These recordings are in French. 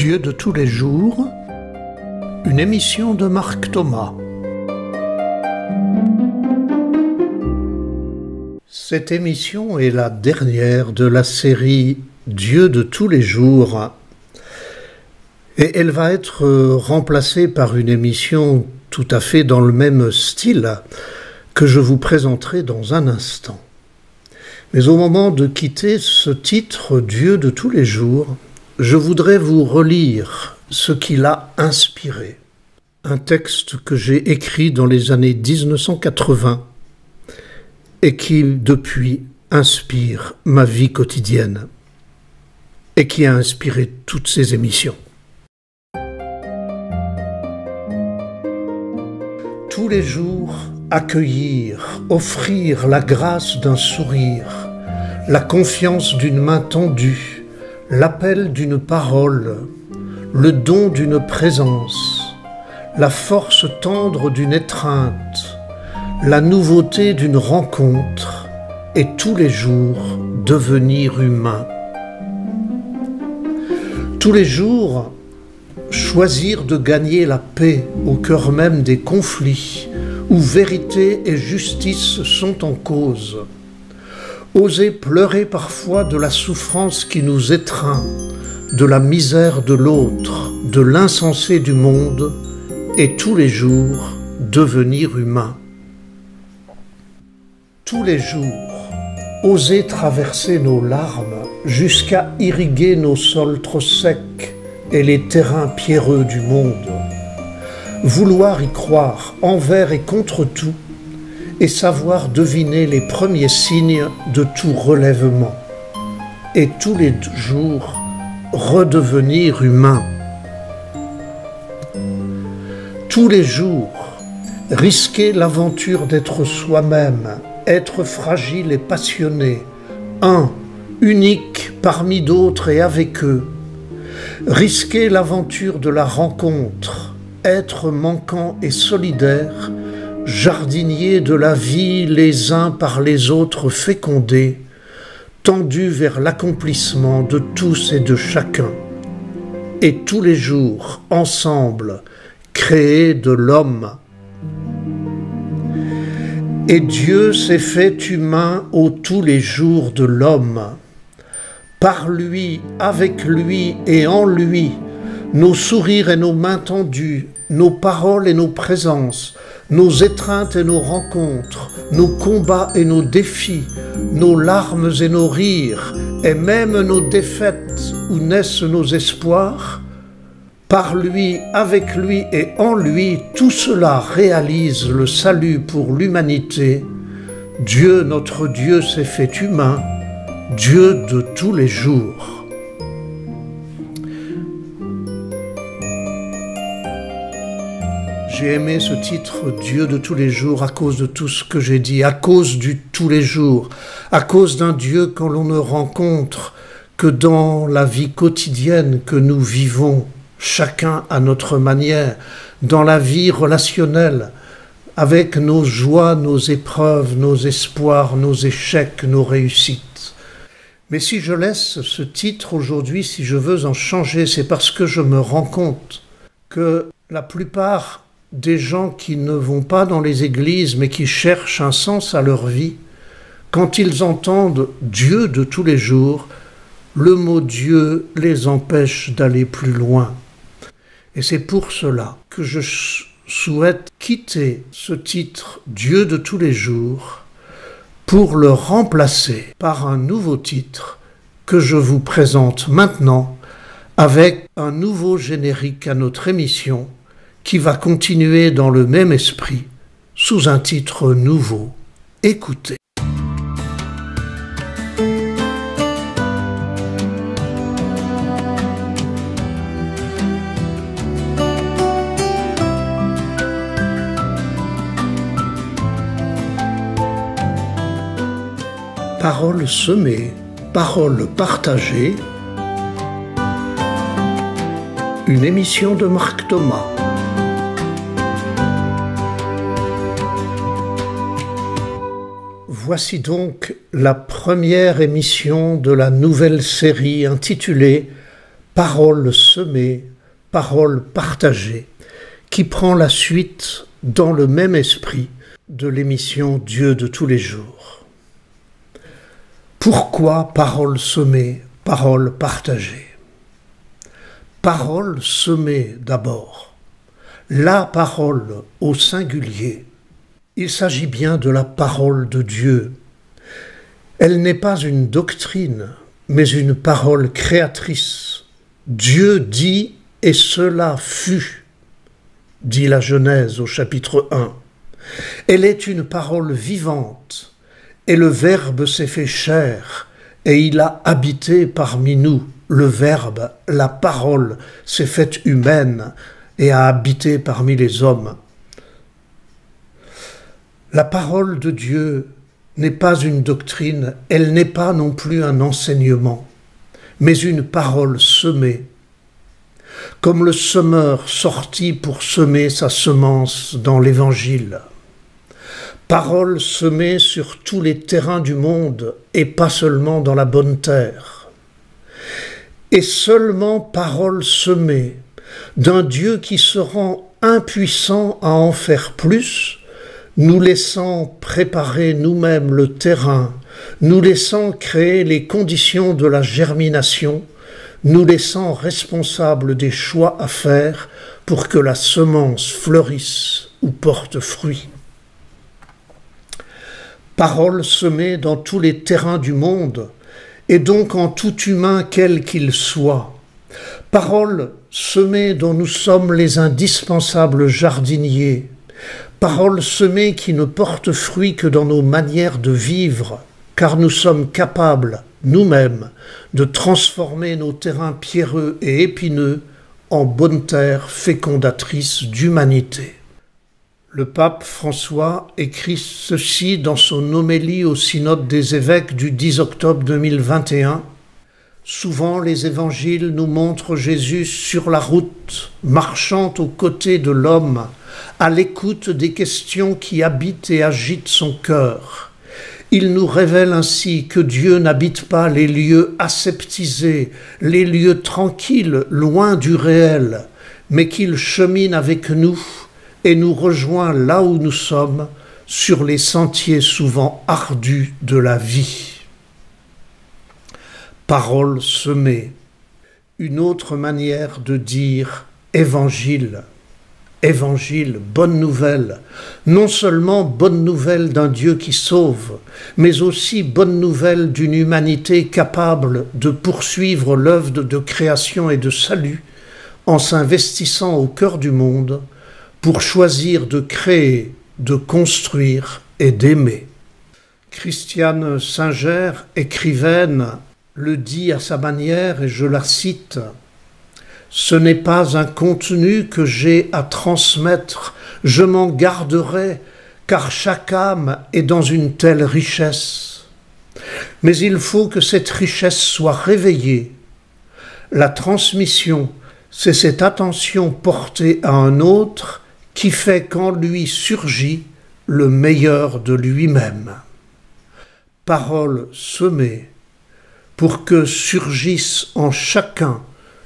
Dieu de tous les jours, une émission de Marc Thomas. Cette émission est la dernière de la série Dieu de tous les jours et elle va être remplacée par une émission tout à fait dans le même style que je vous présenterai dans un instant. Mais au moment de quitter ce titre Dieu de tous les jours, je voudrais vous relire ce qui l'a inspiré. Un texte que j'ai écrit dans les années 1980 et qui, depuis, inspire ma vie quotidienne et qui a inspiré toutes ces émissions. Tous les jours, accueillir, offrir la grâce d'un sourire, la confiance d'une main tendue, l'appel d'une parole, le don d'une présence, la force tendre d'une étreinte, la nouveauté d'une rencontre, et tous les jours devenir humain. Tous les jours, choisir de gagner la paix au cœur même des conflits, où vérité et justice sont en cause. Oser pleurer parfois de la souffrance qui nous étreint, de la misère de l'autre, de l'insensé du monde, et tous les jours devenir humain. Tous les jours, oser traverser nos larmes jusqu'à irriguer nos sols trop secs et les terrains pierreux du monde. Vouloir y croire envers et contre tout et savoir deviner les premiers signes de tout relèvement. Et tous les jours, redevenir humain. Tous les jours, risquer l'aventure d'être soi-même, être fragile et passionné, un, unique parmi d'autres et avec eux. Risquer l'aventure de la rencontre, être manquant et solidaire, jardinier de la vie les uns par les autres fécondés, tendus vers l'accomplissement de tous et de chacun. Et tous les jours, ensemble, créer de l'homme. Et Dieu s'est fait humain aux tous les jours de l'homme. Par lui, avec lui et en lui, nos sourires et nos mains tendues, nos paroles et nos présences, nos étreintes et nos rencontres, nos combats et nos défis, nos larmes et nos rires, et même nos défaites où naissent nos espoirs, par lui, avec lui et en lui, tout cela réalise le salut pour l'humanité. Dieu, notre Dieu, s'est fait humain, Dieu de tous les jours. J'ai aimé ce titre « Dieu de tous les jours » à cause de tout ce que j'ai dit, à cause du tous les jours, à cause d'un Dieu que l'on ne rencontre que dans la vie quotidienne que nous vivons, chacun à notre manière, dans la vie relationnelle, avec nos joies, nos épreuves, nos espoirs, nos échecs, nos réussites. Mais si je laisse ce titre aujourd'hui, si je veux en changer, c'est parce que je me rends compte que la plupart des gens qui ne vont pas dans les églises mais qui cherchent un sens à leur vie, quand ils entendent Dieu de tous les jours, le mot Dieu les empêche d'aller plus loin. Et c'est pour cela que je souhaite quitter ce titre Dieu de tous les jours pour le remplacer par un nouveau titre que je vous présente maintenant avec un nouveau générique à notre émission qui va continuer dans le même esprit sous un titre nouveau. Écoutez. Paroles semées, paroles partagées. Une émission de Marc Thomas. Voici donc la première émission de la nouvelle série intitulée Parole semée, parole partagée, qui prend la suite dans le même esprit de l'émission Dieu de tous les jours. Pourquoi parole semée, parole partagée? Parole semée d'abord. La parole au singulier. Il s'agit bien de la parole de Dieu. Elle n'est pas une doctrine, mais une parole créatrice. Dieu dit et cela fut, dit la Genèse au chapitre 1. Elle est une parole vivante, et le Verbe s'est fait chair, et il a habité parmi nous. Le Verbe, la parole, s'est faite humaine et a habité parmi les hommes. La parole de Dieu n'est pas une doctrine, elle n'est pas non plus un enseignement, mais une parole semée. Comme le semeur sorti pour semer sa semence dans l'Évangile. Parole semée sur tous les terrains du monde et pas seulement dans la bonne terre. Et seulement parole semée d'un Dieu qui se rend impuissant à en faire plus, nous laissant préparer nous-mêmes le terrain, nous laissant créer les conditions de la germination, nous laissant responsables des choix à faire pour que la semence fleurisse ou porte fruit. Parole semée dans tous les terrains du monde, et donc en tout humain quel qu'il soit. Parole semée dont nous sommes les indispensables jardiniers. Parole semée qui ne porte fruit que dans nos manières de vivre, car nous sommes capables, nous-mêmes, de transformer nos terrains pierreux et épineux en bonne terre fécondatrice d'humanité. Le pape François écrit ceci dans son homélie au synode des évêques du 10 octobre 2021. Souvent les évangiles nous montrent Jésus sur la route, marchant aux côtés de l'homme, à l'écoute des questions qui habitent et agitent son cœur. Il nous révèle ainsi que Dieu n'habite pas les lieux aseptisés, les lieux tranquilles, loin du réel, mais qu'il chemine avec nous et nous rejoint là où nous sommes, sur les sentiers souvent ardus de la vie. Parole semée, une autre manière de dire évangile. Évangile, bonne nouvelle, non seulement bonne nouvelle d'un Dieu qui sauve, mais aussi bonne nouvelle d'une humanité capable de poursuivre l'œuvre de création et de salut en s'investissant au cœur du monde pour choisir de créer, de construire et d'aimer. Christiane Singer, écrivaine, le dit à sa manière et je la cite. Ce n'est pas un contenu que j'ai à transmettre, je m'en garderai, car chaque âme est dans une telle richesse. Mais il faut que cette richesse soit réveillée. La transmission, c'est cette attention portée à un autre qui fait qu'en lui surgit le meilleur de lui-même. Parole semée, pour que surgisse en chacun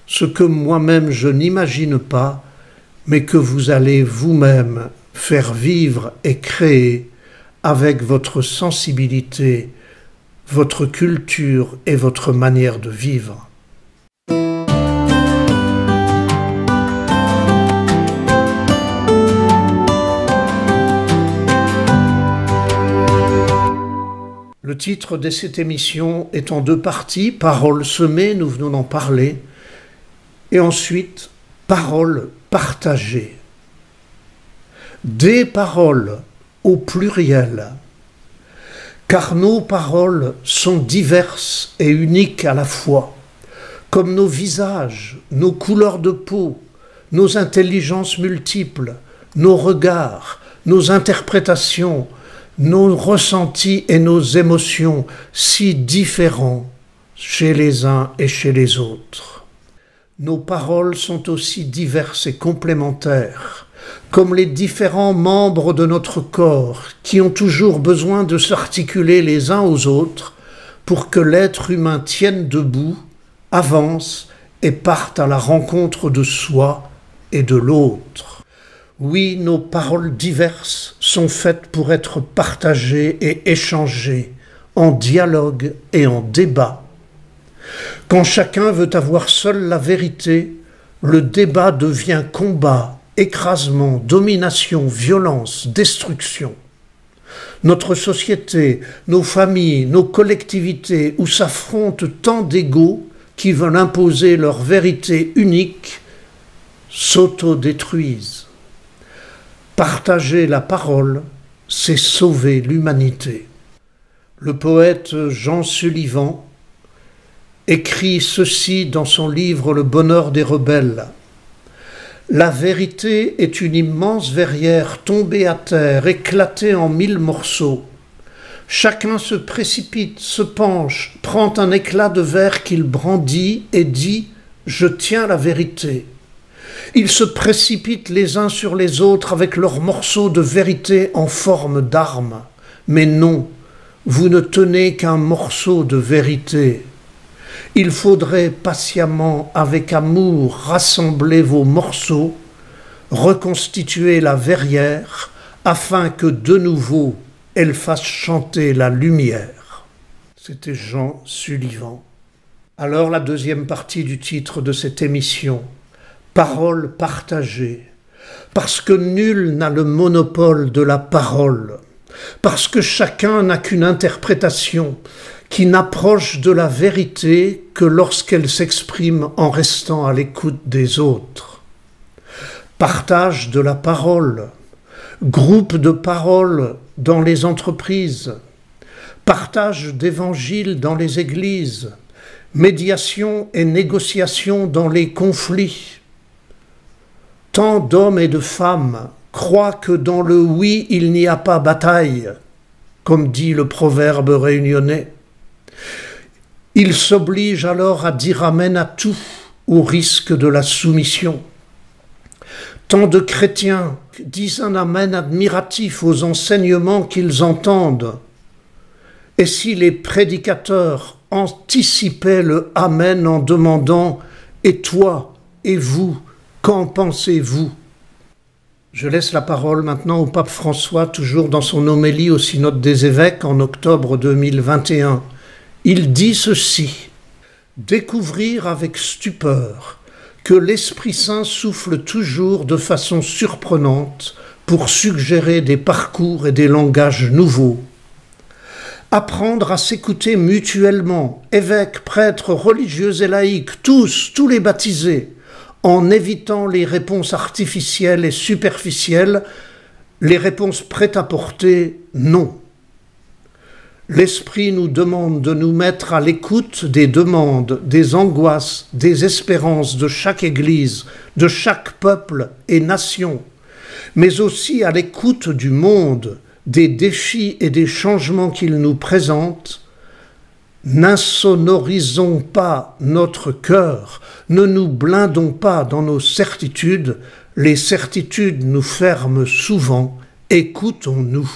ce que moi-même je n'imagine pas, mais que vous allez vous-même faire vivre et créer avec votre sensibilité, votre culture et votre manière de vivre. Le titre de cette émission est en deux parties. Parole semée, nous venons d'en parler. Et ensuite, parole partagée. Des paroles au pluriel. Car nos paroles sont diverses et uniques à la fois, comme nos visages, nos couleurs de peau, nos intelligences multiples, nos regards, nos interprétations, nos ressentis et nos émotions si différents chez les uns et chez les autres. Nos paroles sont aussi diverses et complémentaires, comme les différents membres de notre corps qui ont toujours besoin de s'articuler les uns aux autres pour que l'être humain tienne debout, avance et partent à la rencontre de soi et de l'autre. Oui, nos paroles diverses sont faites pour être partagées et échangées en dialogue et en débat. Quand chacun veut avoir seul la vérité, le débat devient combat, écrasement, domination, violence, destruction. Notre société, nos familles, nos collectivités, où s'affrontent tant d'égos qui veulent imposer leur vérité unique, s'autodétruisent. Partager la parole, c'est sauver l'humanité. Le poète Jean Sullivan écrit ceci dans son livre « Le bonheur des rebelles ». La vérité est une immense verrière tombée à terre, éclatée en 1000 morceaux. Chacun se précipite, se penche, prend un éclat de verre qu'il brandit et dit « Je tiens la vérité ». Ils se précipitent les uns sur les autres avec leurs morceaux de vérité en forme d'armes. Mais non, vous ne tenez qu'un morceau de vérité. Il faudrait patiemment, avec amour, rassembler vos morceaux, reconstituer la verrière, afin que de nouveau elle fasse chanter la lumière. C'était Jean Sullivan. Alors la deuxième partie du titre de cette émission, Parole partagée, parce que nul n'a le monopole de la parole, parce que chacun n'a qu'une interprétation qui n'approche de la vérité que lorsqu'elle s'exprime en restant à l'écoute des autres. Partage de la parole, groupe de parole dans les entreprises, partage d'évangiles dans les églises, médiation et négociation dans les conflits. Tant d'hommes et de femmes croient que dans le oui il n'y a pas bataille, comme dit le proverbe réunionnais. Ils s'obligent alors à dire amen à tout, au risque de la soumission. Tant de chrétiens disent un amen admiratif aux enseignements qu'ils entendent. Et si les prédicateurs anticipaient le amen en demandant « Et toi, et vous, qu'en pensez-vous » Je laisse la parole maintenant au pape François, toujours dans son homélie au synode des évêques en octobre 2021. Il dit ceci: « Découvrir avec stupeur que l'Esprit Saint souffle toujours de façon surprenante pour suggérer des parcours et des langages nouveaux. Apprendre à s'écouter mutuellement, évêques, prêtres, religieux et laïcs, tous les baptisés, en évitant les réponses artificielles et superficielles, les réponses prêt-à-porter, non. L'Esprit nous demande de nous mettre à l'écoute des demandes, des angoisses, des espérances de chaque Église, de chaque peuple et nation, mais aussi à l'écoute du monde, des défis et des changements qu'il nous présente. N'insonorisons pas notre cœur, ne nous blindons pas dans nos certitudes, les certitudes nous ferment souvent, écoutons-nous.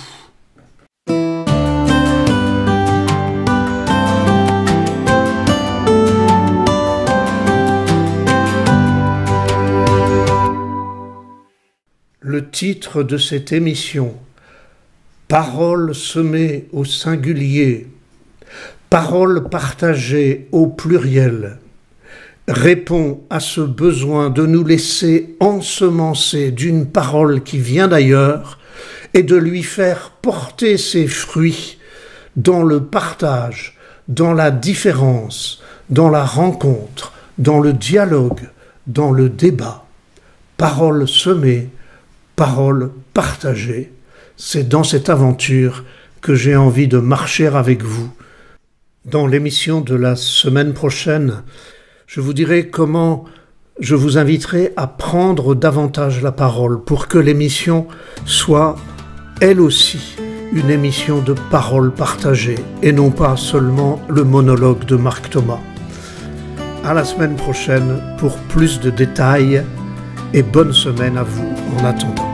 Le titre de cette émission, Paroles semées au singulier, paroles partagées au pluriel, répond à ce besoin de nous laisser ensemencer d'une parole qui vient d'ailleurs et de lui faire porter ses fruits dans le partage, dans la différence, dans la rencontre, dans le dialogue, dans le débat. Paroles semées, paroles partagées, c'est dans cette aventure que j'ai envie de marcher avec vous. Dans l'émission de la semaine prochaine, je vous dirai comment je vous inviterai à prendre davantage la parole pour que l'émission soit, elle aussi, une émission de paroles partagées et non pas seulement le monologue de Marc Thomas. À la semaine prochaine pour plus de détails et bonne semaine à vous en attendant.